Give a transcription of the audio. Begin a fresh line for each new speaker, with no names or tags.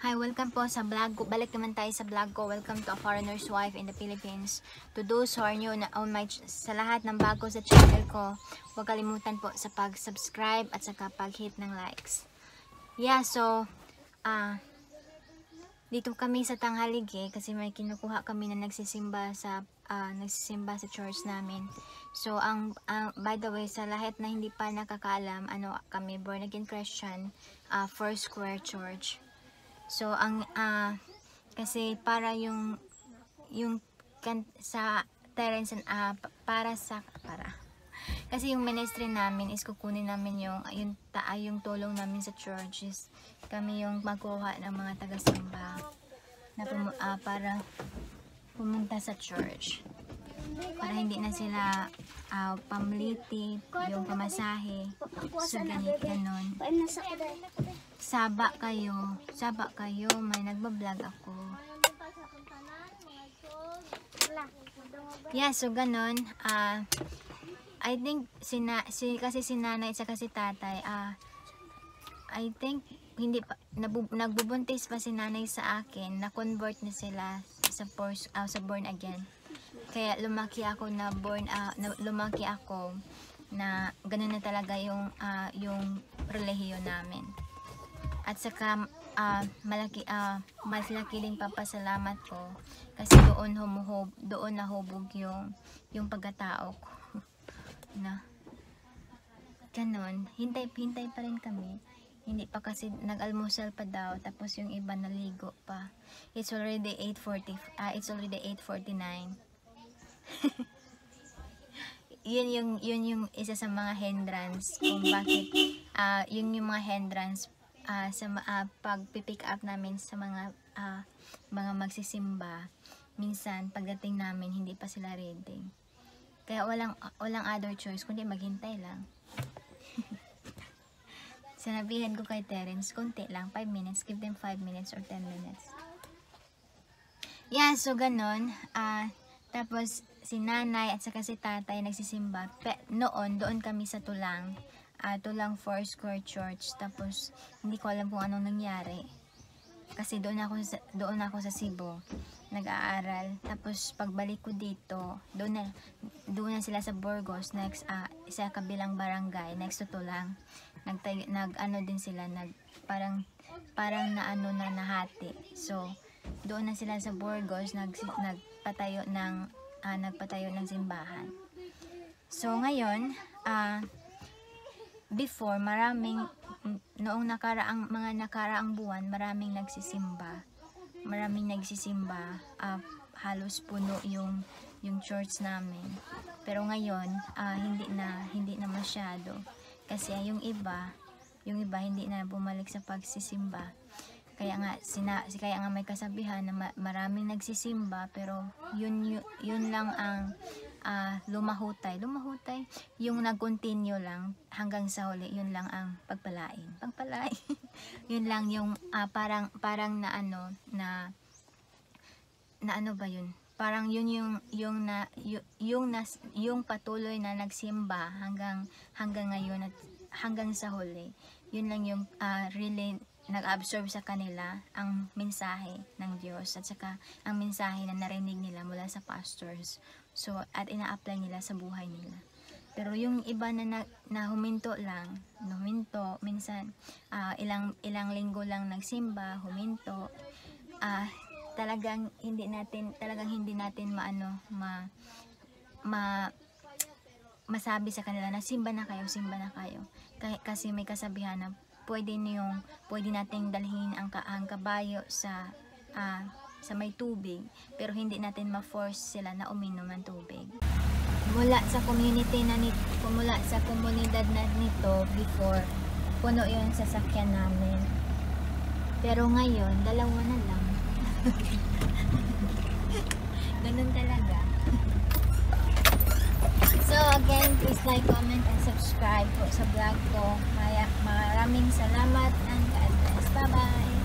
Hi, welcome po sa vlog ko. Balik naman tayo sa vlog ko. Welcome to A Foreigner's Wife in the Philippines. To those who are new na sa lahat ng bago sa channel ko, huwag kalimutan po sa pag-subscribe at sa pag-hit ng likes. Yeah, so dito kami sa Tanghalige kasi may kinukuha kami na nagsisimba sa church namin. So by the way, sa lahat na hindi pa nakakaalam, kami born again Christian, First Square Church. So kasi para yung sa Terence kasi yung ministry namin is kukunin namin yung tulong namin sa church is kami yung magkuha ng mga taga-simba na para pumunta sa church para hindi na sila pamliti yung pamasahe. So ganon. Saba kayo, may nagbablog ako. Yeah, so ganon. I think kasi si nanay at si tatay, I think hindi pa nagbubuntis pa si nanay sa akin, na-convert na sila sa born again. Kaya lumaki ako na ganun na talaga yung relihiyon namin. At saka malaki din papasalamat ko kasi doon nahubog yung pagkatao ko. Na ganon, hintay pa rin kami. Hindi pa kasi nag-almusal pa daw, tapos yung iba naligo pa. It's already 8:49. yun yung isa sa mga hindrance kung bakit yung mga hindrance sa pag-pick up namin sa mga magsisimba. Minsan pagdating namin hindi pa sila ready. Kaya walang other choice kundi maghintay lang. Sinabihan ko kay Terence, konti lang, 5 minutes, give them 5 minutes or 10 minutes. Yeah, so ganon. Tapos si nanay at saka si tatay nagsisimba. Doon kami sa Tulang First Square Church. Tapos hindi ko alam kung anong nangyari. Kasi doon ako sa Cebu nag-aaral. Tapos pagbalik ko dito, doon na sila sa Burgos, sa kabilang barangay, next to Tulang. Din sila, parang nahati. So doon na sila sa Burgos nagpatayo ng simbahan. So ngayon, before noong mga nakaraang buwan, maraming nagsisimba. Halos puno yung church namin. Pero ngayon, hindi na masyado. Kasi yung iba hindi na bumalik sa pagsisimba. Kaya nga may kasabihan na maraming nagsisimba pero yun lang ang lumahutay yung nag-continue lang hanggang sa huli, yun lang ang pagpalain. Yun lang yung parang parang yun yung patuloy na nagsimba hanggang ngayon at hanggang sa huli. Yun lang yung really nag-absorb sa kanila ang mensahe ng Diyos at saka ang mensahe na narinig nila mula sa pastors. So at ina-apply nila sa buhay nila. Pero yung iba na huminto minsan ilang linggo lang nagsimba, huminto, talagang hindi natin masabi sa kanila na simba na kayo. Kasi may kasabihan na pwede nating dalhin ang kabayo sa may tubig, pero hindi natin ma-force sila na uminom ng tubig. Mula sa komunidad na nito before, puno yung sasakyan namin. Pero ngayon, dalawa na lang. Ganun talaga. So again, please like, comment, and subscribe po sa vlog ko. Maraming salamat and God bless. Bye-bye!